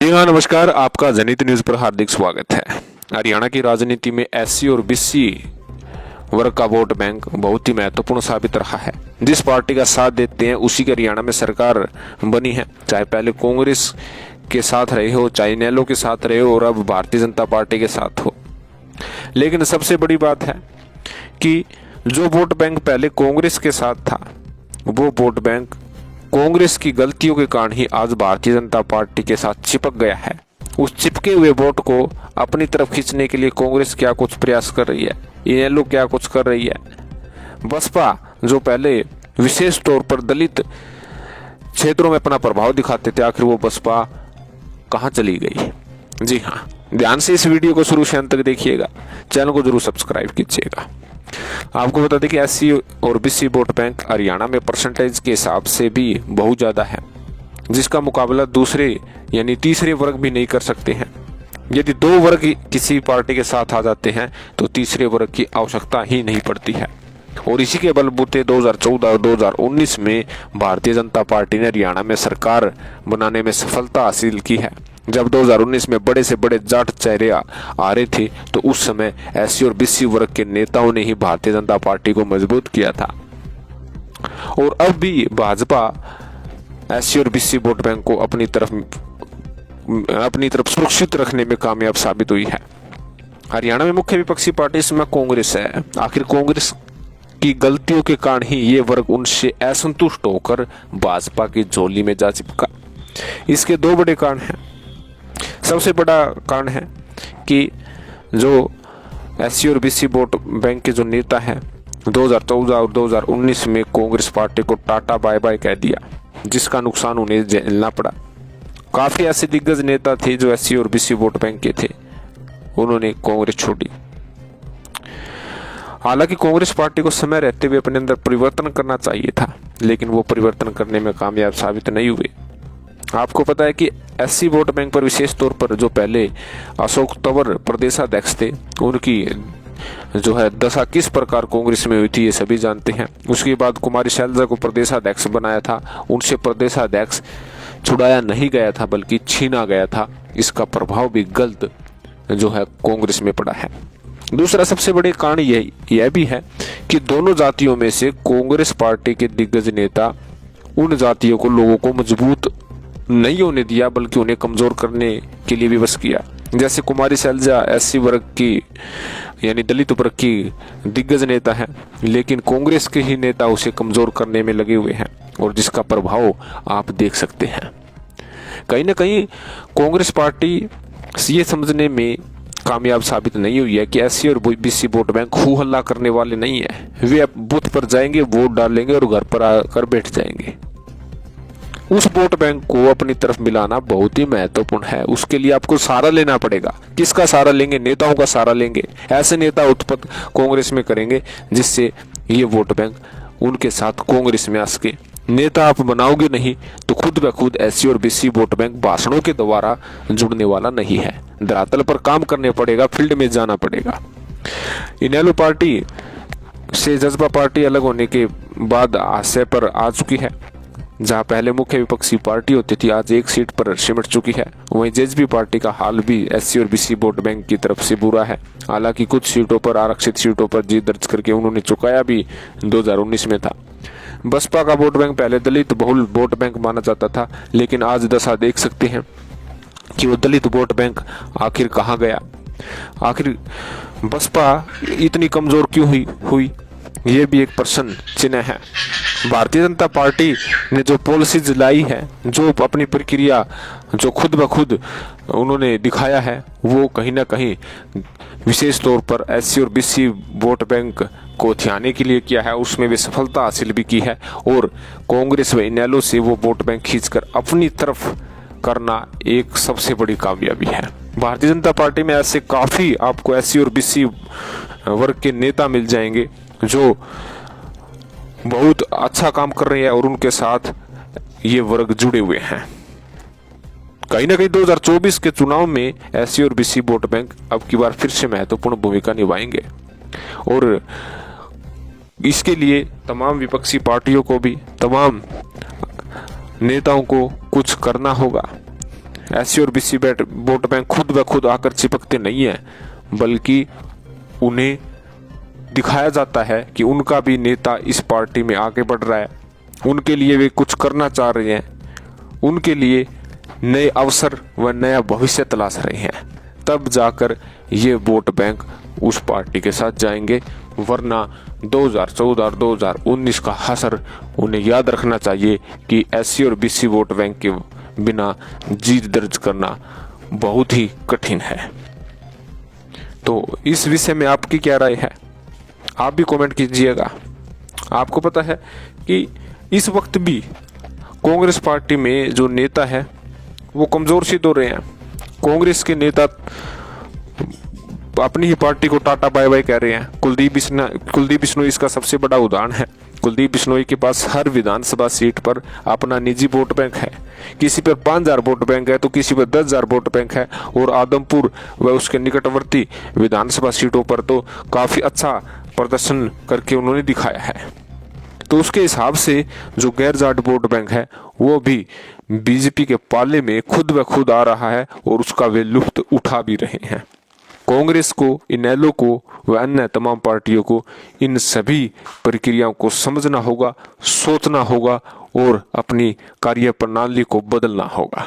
जी हाँ, नमस्कार। आपका जनहित न्यूज पर हार्दिक स्वागत है। हरियाणा की राजनीति में एससी और बीसी वर्ग का वोट बैंक बहुत ही महत्वपूर्ण साबित रहा है। जिस पार्टी का साथ देते हैं उसी के हरियाणा में सरकार बनी है, चाहे पहले कांग्रेस के साथ रहे हो, चाहे इनेलो के साथ रहे हो और अब भारतीय जनता पार्टी के साथ हो। लेकिन सबसे बड़ी बात है कि जो वोट बैंक पहले कांग्रेस के साथ था, वो वोट बैंक कांग्रेस की गलतियों के कारण ही आज भारतीय जनता पार्टी के साथ चिपक गया है। उस चिपके हुए वोट को अपनी तरफ खींचने के लिए कांग्रेस क्या कुछ प्रयास कर रही है, इनेलो क्या कुछ कर रही है। बसपा जो पहले विशेष तौर पर दलित क्षेत्रों में अपना प्रभाव दिखाते थे, आखिर वो बसपा कहां चली गई। जी हाँ, ध्यान से इस वीडियो को शुरू से अंत तक देखिएगा, चैनल को जरूर सब्सक्राइब कीजिएगा। आपको बता दें कि एससी और बीसी वोट बैंक हरियाणा में परसेंटेज के हिसाब से भी बहुत ज्यादा है, जिसका मुकाबला दूसरे यानी तीसरे वर्ग भी नहीं कर सकते हैं। यदि दो वर्ग किसी पार्टी के साथ आ जाते हैं तो तीसरे वर्ग की आवश्यकता ही नहीं पड़ती है। और इसी के बलबूते 2014 और 2019 में भारतीय जनता पार्टी ने हरियाणा में सरकार बनाने में सफलता हासिल की है। जब 2019 में बड़े से बड़े जाट चेहरे आ रहे थे तो उस समय एससी और बीसी वर्ग के नेताओं ने ही भारतीय जनता पार्टी को मजबूत किया था। और अब भी भाजपा एससी और बीसी वोट बैंक को अपनी तरफ सुरक्षित रखने में कामयाब साबित हुई है। हरियाणा में मुख्य विपक्षी पार्टी इसमें कांग्रेस है। आखिर कांग्रेस की गलतियों के कारण ही ये वर्ग उनसे असंतुष्ट होकर भाजपा की झोली में जा चिपका। इसके दो बड़े कारण हैं। सबसे बड़ा कारण है कि जो एससी और बीसी वोट बैंक के जो नेता हैं 2014 और 2019 में कांग्रेस पार्टी को टाटा बाय बाय कह दिया, जिसका नुकसान उन्हें झेलना पड़ा। काफी ऐसे दिग्गज नेता थे जो एससी और बीसी वोट बैंक के थे, उन्होंने कांग्रेस छोड़ी। हालांकि कांग्रेस पार्टी को समय रहते हुए अपने अंदर परिवर्तन करना चाहिए था, लेकिन वो परिवर्तन करने में कामयाब साबित नहीं हुए। आपको पता है कि एससी वोट बैंक पर विशेष तौर पर जो पहले अशोक तंवर प्रदेशाध्यक्ष थे, उनकी जो है दशा किस प्रकार कांग्रेस में हुई थी ये सभी जानते हैं। उसके बाद कुमारी शैलजा को प्रदेशाध्यक्ष बनाया था, उनसे प्रदेशाध्यक्ष छुड़ाया नहीं गया था बल्कि छीना गया था। इसका प्रभाव भी गलत जो है कांग्रेस में पड़ा है। दूसरा सबसे बड़े कारण यह भी है कि दोनों जातियों में से कांग्रेस पार्टी के दिग्गज नेता उन जातियों को लोगों को मजबूत नहीं होने दिया बल्कि उन्हें कमजोर करने के लिए विवश किया। जैसे कुमारी शैलजा एससी वर्ग की यानी दलित वर्ग की दिग्गज नेता है, लेकिन कांग्रेस के ही नेता उसे कमजोर करने में लगे हुए हैं और जिसका प्रभाव आप देख सकते हैं। कहीं ना कहीं कांग्रेस पार्टी ये समझने में कामयाब साबित नहीं हुई है कि एससी और बीसी वोट बैंक हू हल्ला करने वाले नहीं है। वे बूथ पर जाएंगे, वोट डालेंगे और घर पर आकर बैठ जाएंगे। उस वोट बैंक को अपनी तरफ मिलाना बहुत ही महत्वपूर्ण है। उसके लिए आपको सहारा लेना पड़ेगा। किसका सहारा लेंगे? नेताओं का सहारा लेंगे। ऐसे नेता उत्पत्ति कांग्रेस में करेंगे जिससे ये वोट बैंक उनके साथ कांग्रेस में आ सके। नेता आप बनाओगे नहीं तो खुद ब खुद एससी और बीसी वोट बैंक भाषणों के द्वारा जुड़ने वाला नहीं है। धरातल पर काम करने पड़ेगा, फील्ड में जाना पड़ेगा। इनेलो पार्टी से जज्बा पार्टी अलग होने के बाद आशय पर आ चुकी है। जहां पहले मुख्य विपक्षी पार्टी होती थी, आज एक सीट पर सिमट चुकी है। वहीं जेजेपी पार्टी का हाल भी एससी और बीसी वोट बैंक की तरफ से बुरा है। हालांकि कुछ सीटों पर, आरक्षित सीटों पर जीत दर्ज करके उन्होंने चुकाया भी 2019 में था। बसपा का वोट बैंक पहले दलित बहुल वोट बैंक माना जाता था, लेकिन आज दशा देख सकते हैं कि वो दलित वोट बैंक आखिर कहाँ गया। आखिर बसपा इतनी कमजोर क्यों हुई ये भी एक प्रश्न चिन्ह है। भारतीय जनता पार्टी ने जो पॉलिसीज लाई है, जो अपनी प्रक्रिया जो खुद ब खुद उन्होंने दिखाया है, वो कहीं ना कहीं विशेष तौर पर एससी और बीसी वोट बैंक को ध्याने के लिए किया है। उसमें वे सफलता हासिल भी की है और कांग्रेस व इनेलो से वो वोट बैंक खींचकर अपनी तरफ करना एक सबसे बड़ी कामयाबी है। भारतीय जनता पार्टी में ऐसे काफी आपको एससी और बीसी वर्ग के नेता मिल जाएंगे जो बहुत अच्छा काम कर रहे हैं और उनके साथ ये वर्ग जुड़े हुए हैं। कहीं ना कहीं 2024 के चुनाव में एससी और बीसी वोट बैंक अब की बार फिर से महत्वपूर्ण भूमिका निभाएंगे और इसके लिए तमाम विपक्षी पार्टियों को भी, तमाम नेताओं को कुछ करना होगा। एससी और बीसी वोट बैंक खुद ब खुद आकर चिपकते नहीं है, बल्कि उन्हें दिखाया जाता है कि उनका भी नेता इस पार्टी में आगे बढ़ रहा है, उनके लिए वे कुछ करना चाह रहे हैं, उनके लिए नए अवसर व नया भविष्य तलाश रहे हैं, तब जाकर ये वोट बैंक उस पार्टी के साथ जाएंगे। वरना 2014 और 2019 का हसर उन्हें याद रखना चाहिए कि एससी और बीसी वोट बैंक के बिना जीत दर्ज करना बहुत ही कठिन है। तो इस विषय में आपकी क्या राय है, आप भी कमेंट कीजिएगा। आपको पता है कि इस वक्त भी कांग्रेस पार्टी में जो नेता है वो कमजोर सिद्ध हो रहे हैं। कांग्रेस के नेता अपनी ही पार्टी को टाटा बाय बाय कह रहे हैं। कुलदीप बिश्नोई इसका सबसे बड़ा उदाहरण है। कुलदीप बिश्नोई के पास हर विधानसभा सीट पर अपना निजी वोट बैंक है। किसी पर 5000 वोट बैंक है तो किसी पर 10,000 वोट बैंक है, और आदमपुर व उसके निकटवर्ती विधानसभा सीटों पर तो काफी अच्छा प्रदर्शन करके उन्होंने दिखाया है। तो उसके हिसाब से जो गैर जाट वोट बैंक है वो भी बीजेपी के पाले में खुद ब खुद आ रहा है, और उसका वे लुत्फ उठा भी रहे हैं। कांग्रेस को, इनेलो को व अन्य तमाम पार्टियों को इन सभी प्रक्रियाओं को समझना होगा, सोचना होगा और अपनी कार्य प्रणाली को बदलना होगा।